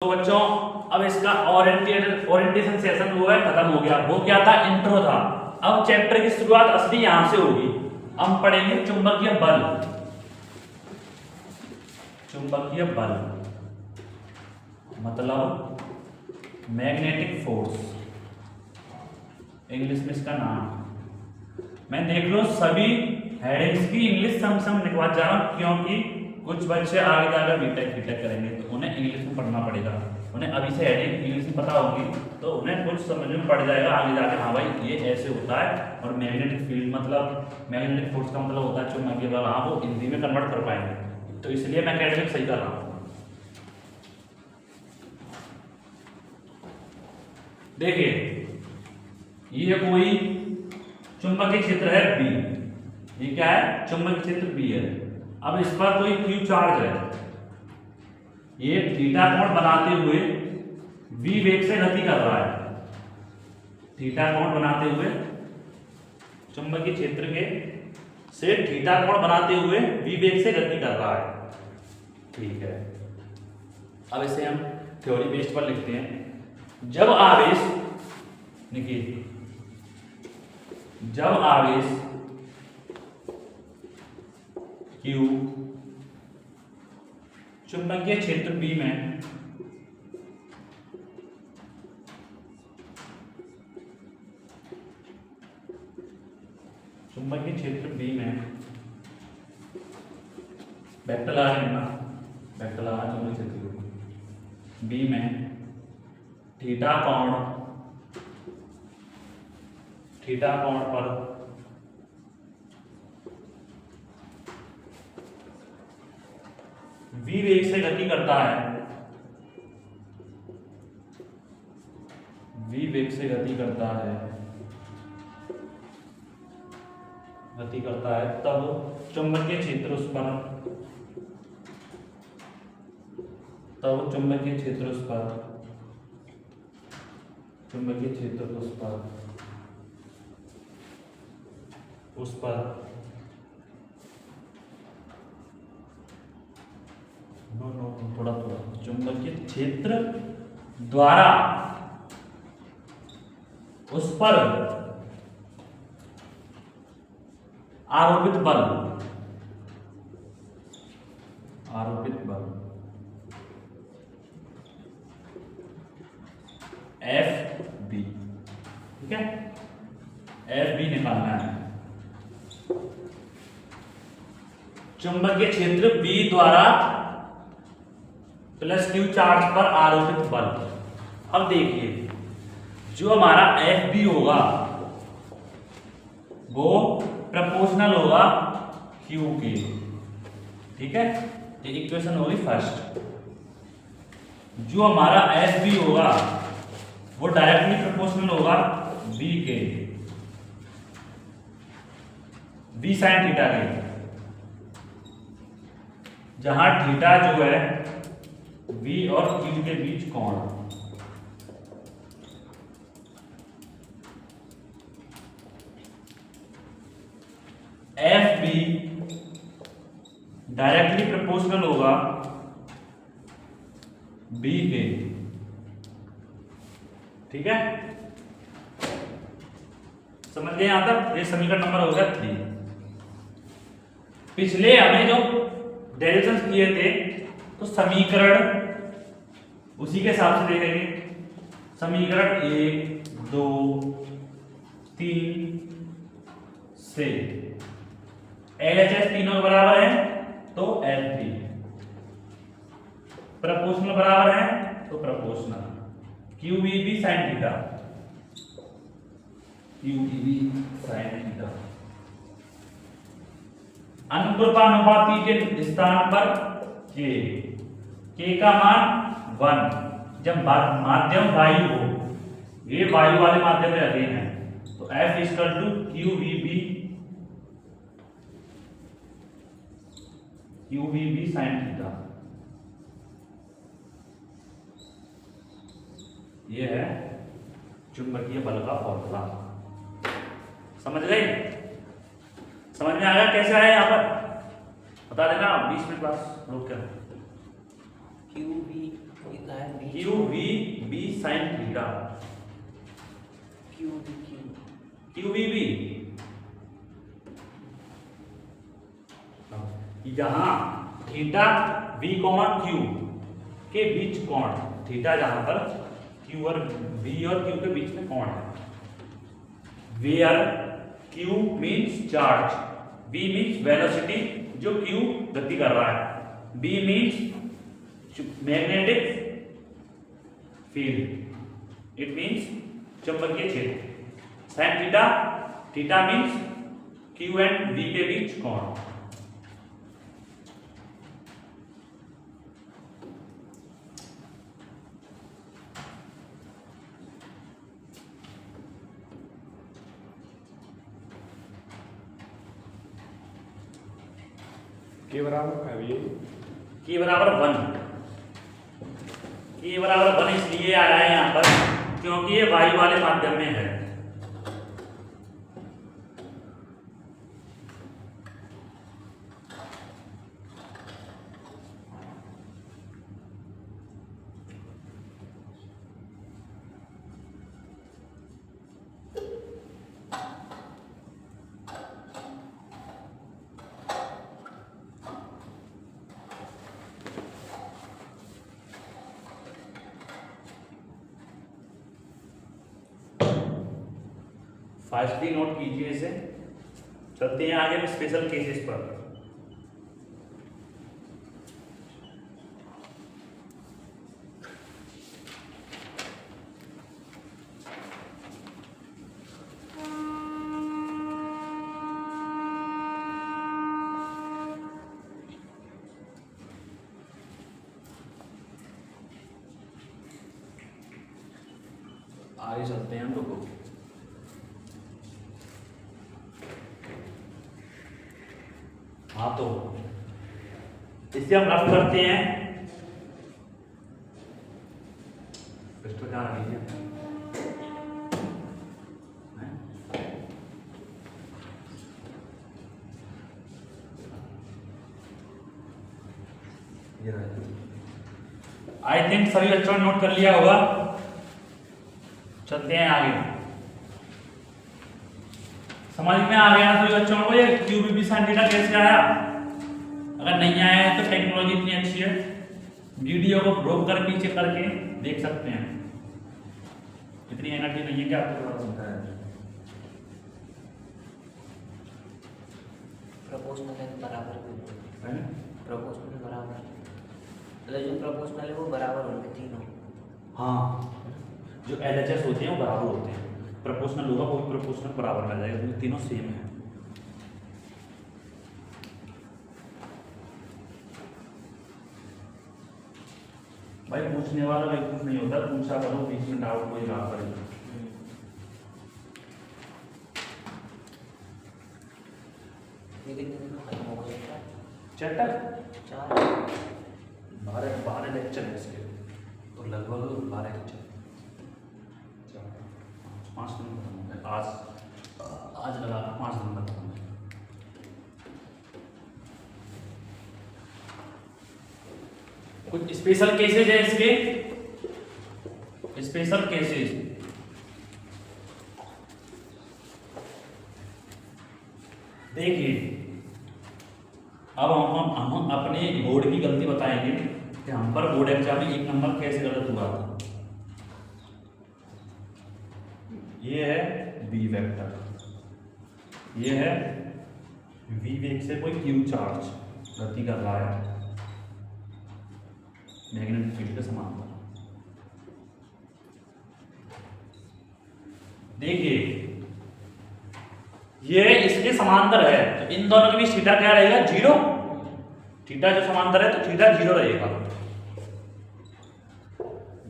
तो बच्चों अब इसका ओरिएंटेशन सेशन वो है खत्म हो गया। वो क्या था? इंट्रो था। अब चैप्टर की शुरुआत असली यहां से होगी। हम पढ़ेंगे चुंबकीय बल। चुंबकीय बल मतलब मैग्नेटिक फोर्स, इंग्लिश में इसका नाम। मैं देख लो सभी हेडिंग्स की इंग्लिश सम लिखवा जा रहा हूं, क्योंकि कुछ बच्चे आगे जाकर बीटेक करेंगे तो उन्हें इंग्लिश में पढ़ना पड़ेगा। उन्हें अभी से हेडिंग इंग्लिश में पता होगी तो उन्हें कुछ समझ में पड़ जाएगा आगे जाके, हाँ भाई ये ऐसे होता है। और मैग्नेटिक फील्ड मतलब मैग्नेटिक फोर्स का मतलब होता है चुंबकीय बल। हाँ, वो हिंदी में कन्वर्ट कर पाएंगे, तो इसलिए मैं एकेडमिक सही कर रहा हूँ। देखिए ये कोई चुंबकीय क्षेत्र है बी। ये क्या है? चुंबकीय क्षेत्र बी है। अब इस पर कोई क्यू चार्ज है। ये थीटा कोण बनाते हुए v वेग से गति कर रहा है। थीटा कोण बनाते हुए चुंबकीय क्षेत्र के से थीटा कोण बनाते हुए v वेग से गति कर रहा है। ठीक है, अब इसे हम थ्योरी बेस्ड पर लिखते हैं। जब आवेश, देखिए जब आवेश Q चुंबकीय क्षेत्र B में चुंबकीय क्षेत्र B में वेक्टर आर लिखना, वेक्टर आर चुंबकीय क्षेत्र B में थीटा कोण पर v वेग से गति करता है, v वेग से गति करता है तब चुंबकीय क्षेत्र उस पर थोड़ा चुंबकीय क्षेत्र द्वारा उस पर आरोपित बल एफ बी। ठीक है, एफ बी निकालना है। चुंबकीय क्षेत्र बी द्वारा प्लस क्यू चार्ज पर आरोपित बल। अब देखिए जो हमारा एफ बी होगा वो प्रोपोर्शनल होगा क्यू के। ठीक है, ये इक्वेशन होगी फर्स्ट। जो हमारा एफ बी होगा वो डायरेक्टली प्रोपोर्शनल होगा बी के, बी साइन थीटा के, जहां थीटा जो है v और q के बीच कोण। एफ बी डायरेक्टली प्रोपोर्शनल होगा b के। ठीक है, समझ गए यहां तक? ये समीकरण नंबर हो गया 3। पिछले हमने जो डेरिवेशन किए थे तो समीकरण उसी के हिसाब से देखेंगे। समीकरण 1 2 3 से LHS तीनों बराबर है तो F3, प्रोपोर्शनल बराबर है तो proportional, QEB sin theta, QEB sin theta. अनुपाती के स्थान पर K का मान 1। जब माध्यम वायु हो, ये वायु वाले माध्यम में रहते हैं तो F equal to QVB sin theta. ये है चुंबकीय बल का फॉर्मूला। समझ गए? समझ में आया कैसे आया? यहाँ पर बता देना 20 मिनट बाद। रोक क्या क्यू भी लिखा है, sine theta, Q B B, यहां थीटा बी कॉमा क्यू के बीच कोण, थीटा जहां पर क्यू और बी और क्यू के बीच में कोण है, where Q means charge, B means velocity जो क्यू गति कर रहा है, B means magnetic field, it means चुंबकीय क्षेत्र, sine theta, theta means Q and B के बीच कोण। के बराबर के बराबर 1, के बराबर 1 इसलिए आया है यहाँ पर क्योंकि ये वायु वाले माध्यम में है। फास्टली नोट कीजिए इसे। चलते हैं आगे स्पेशल केसेस पर। आगे चलते हैं हम लोग। हाँ तो इसे हम रफ करते हैं। भ्रष्टाचार आई थिंक सभी बच्चों ने नोट कर लिया होगा। चलते हैं आगे। समझ में आ गया ना सभी बच्चों को ये क्यूबीबी साइन थीटा कैसे आया? अगर नहीं आया है तो टेक्नोलॉजी इतनी अच्छी है, वीडियो को रोक कर पीछे करके देख सकते हैं। इतनी एनर्जी नहीं है कि आपको थोड़ा समझाया जाए। प्रोपोर्शनल बराबर है प्रोपोर्शनल बराबर, मतलब जो प्रोपोर्शनल है वो बराबर होंगे तीनों। हाँ, जो एलएचएस होते हैं वो बराबर होते हैं। प्रोपोर्शनल होगा वो भी प्रोपोर्शनल बराबर मिल जाएगा, क्योंकि तीनों सेम है। भाई पूछने वाला भाई कुछ नहीं होता, पूछा करो, बीच में डाउट कोई जवाब करेगा। ये कितने दिन में खत्म हो जाता है? चैप्टर 4 12 लेक्चर है इसके, तो लगभग 12 लेक्चर, 5 दिन में खत्म हो गए। आज लगा 5 दिन में खत्म हो गए। कुछ स्पेशल केसेज है इसके, स्पेशल केसेज। देखिए अब हम अपने बोर्ड की गलती बताएंगे कि हम पर बोर्ड एग्जाम में 1 नंबर कैसे गलत हुआ था। ये है बी वेक्टर, ये है वी वेग से कोई क्यू चार्ज गति कर रहा है मैग्नेटिक फील्ड के समांतर। देखिए ये इसके समांतर है, तो इन दोनों के बीच थीटा क्या रहेगा? 0। थीटा जो समांतर है तो थीटा 0 रहेगा,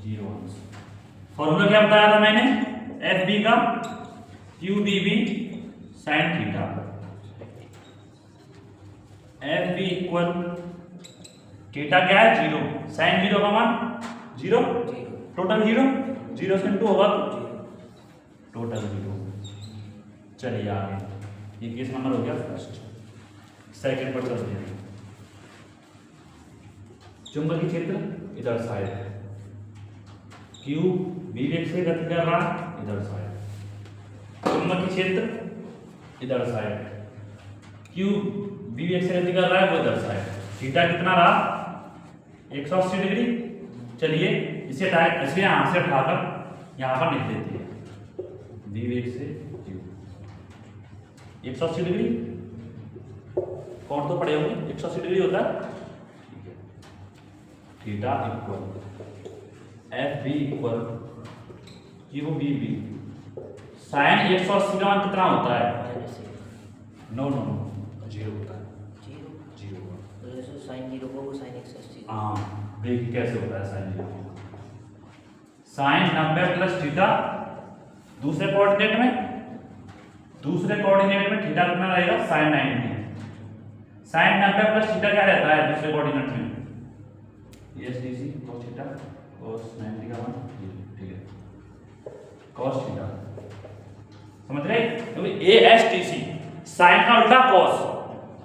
0 अंश। फॉर्मूला क्या बताया था मैंने? एफ बी का Q B B sine theta, F B equal theta क्या है? 0, साइन 0 का मान 0, टोटल 0 से 2 होगा तो टोटल 0। चलिए आगे, ये केस नंबर हो गया फर्स्ट। सेकंड पर चलते हैं। चुंबकीय क्षेत्र इधर साइड क्यू बी वेग से गति कर रहा है इधर साइड, चुंबकीय क्षेत्र इधर साइड, क्यू बी वेग से गति कर रहा है वो इधर साइड। थीटा कितना रहा 180 डिग्री। चलिए इसे यहाँ से उठाकर यहाँ पर लिख देते हैं, बी वेग से क्यू 180 डिग्री, कौन तो पड़े होंगे 180 डिग्री होता है, ठीक है। Theta equal F B equal Q B B, sine 180 का मान कितना होता है, नो नो नो जीरो होता है, जीरो। तो जैसे साइन 0 को वो साइन 180। हाँ देखिए कैसे होता है sine zero, sine 90 plus theta दूसरे कोऑर्डिनेट में थीटा कितना रहेगा साइन 90, साइन 90 प्लस थीटा क्या रहता है दूसरे कोऑर्डिनेट में, S D C cos theta cos 90 का मान ठीक है cos थीटा, समझ रहे, क्योंकि A S T C sine का उल्टा cos,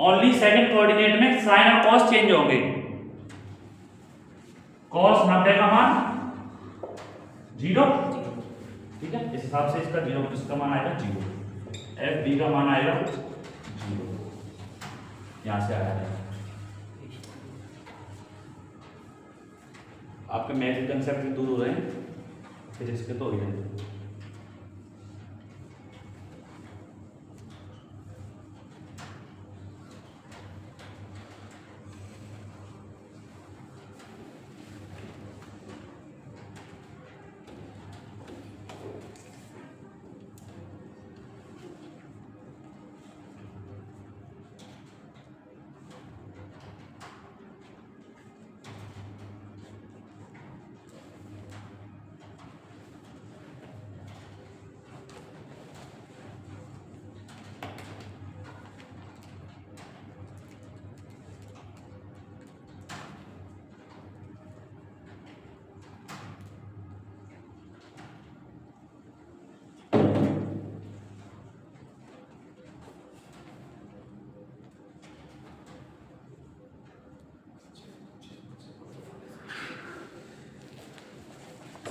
ओनली सेकंड कोऑर्डिनेट में साइन और cos चेंज होंगे। cos 90 का मान 0, ठीक है, इस हिसाब से इसका 0, इसका मान आएगा 0, एफ बी का मान आएगा 0, यहां से आया है। आपके मैथ के कंसेप्ट भी दूर हो रहे हैं, फिजिक्स के तो हो गए।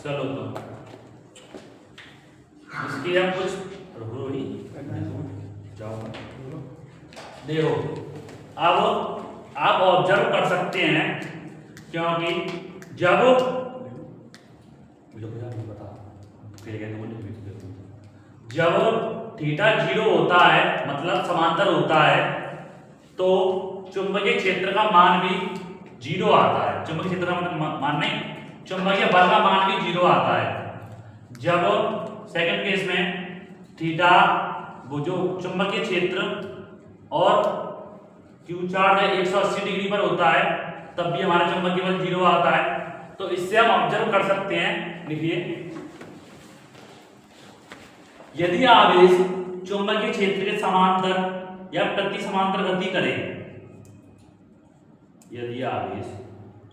चलो तो इसकी हम कुछ जाओ देखो, अब आप ऑब्जर्व कर सकते हैं, क्योंकि जब थीटा 0 होता है मतलब समांतर होता है, तो चुंबकीय क्षेत्र का मान भी 0 आता है, चुंबकीय क्षेत्र का मान नहीं, चुंबकीय बल का मान भी 0 आता है। जब सेकंड केस में थीटा वो जो चुंबकीय क्षेत्र और क्यू चार्ज 180 डिग्री पर होता है, तब भी हमारा चुंबकीय बल 0 आता है। तो इससे हम ऑब्जर्व कर सकते हैं, लिखिए, यदि आवेश चुंबकीय क्षेत्र के समांतर या प्रति समांतर गति करे, यदि आवेश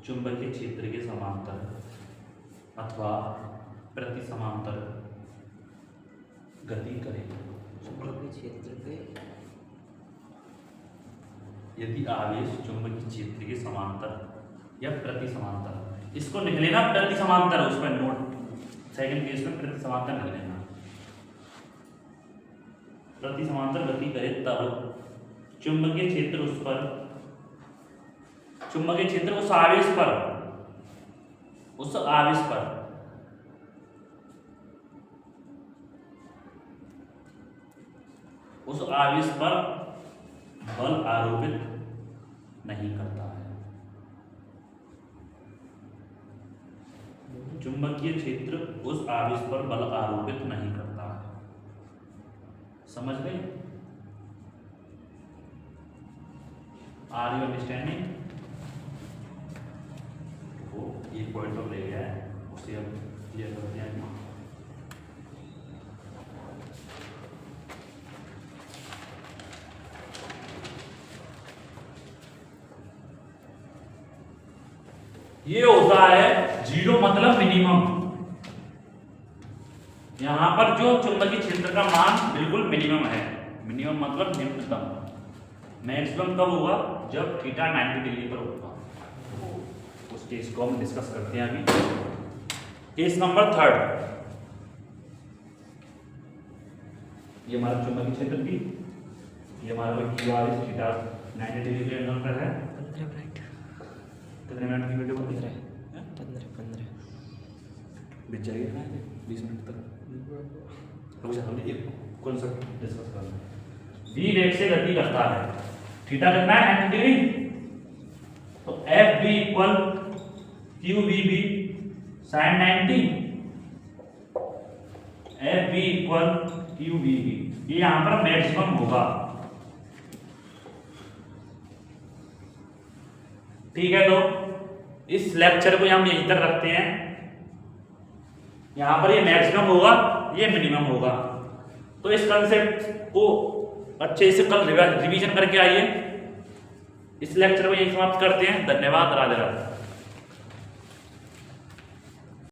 चुंबकीय क्षेत्र के समांतर अथवा प्रति समांतर गति करे, चुंबकीय क्षेत्र के, यदि आवेश चुंबकीय क्षेत्र के समांतर या प्रति समांतर, इसको लिख लेना प्रति समांतर, उस पर नोट, सेकंड केस में प्रति समांतर लिख लेना, प्रति समांतर गति करे तब चुंबकीय क्षेत्र उस पर, चुंबकीय क्षेत्र उस आवेश पर, उस आवेश पर बल आरोपित नहीं करता है। चुंबकीय क्षेत्र उस आवेश पर बल आरोपित नहीं करता है, समझ गए? Are you understanding? वो एक पॉइंट पर ले गया है, उसे अब क्लियर करते हैं। ये होता है 0 मतलब मिनिमम, यहां पर जो चुंबकीय क्षेत्र का मान बिल्कुल मिनिमम है, मिनिमम मतलब न्यूनतम, मैक्सिमम कब होगा जब थीटा 90 डिग्री पर होगा। उस केस को हम डिस्कस करते हैं अभी। केस नंबर 3, ये हमारा चुंबकीय क्षेत्र B, ये हमारा क्यू आर इस थीटा 90 डिग्री के एंगल पर है। 15 मिनट, कितने मिनट की वीडियो बन रही 15 बीत जाएगी 20 मिनट तक। रुक जा, हम एक कॉन्सेप्ट डिस्कस कर रहे हैं। v वेग से गति करता है, थीटा कितना है 90 डिग्री, तो F B equal Q B B sine 90, F B equal Q B B, ये यहां पर मैक्सिमम होगा। ठीक है, तो इस लेक्चर को हम यहीं तक रखते हैं। यहां पर ये मैक्सिमम होगा, ये मिनिमम होगा। तो इस कंसेप्ट को अच्छे से कल रिवीजन करके आइए। इस लेक्चर को यहीं समाप्त करते हैं। धन्यवाद, राधे राधे।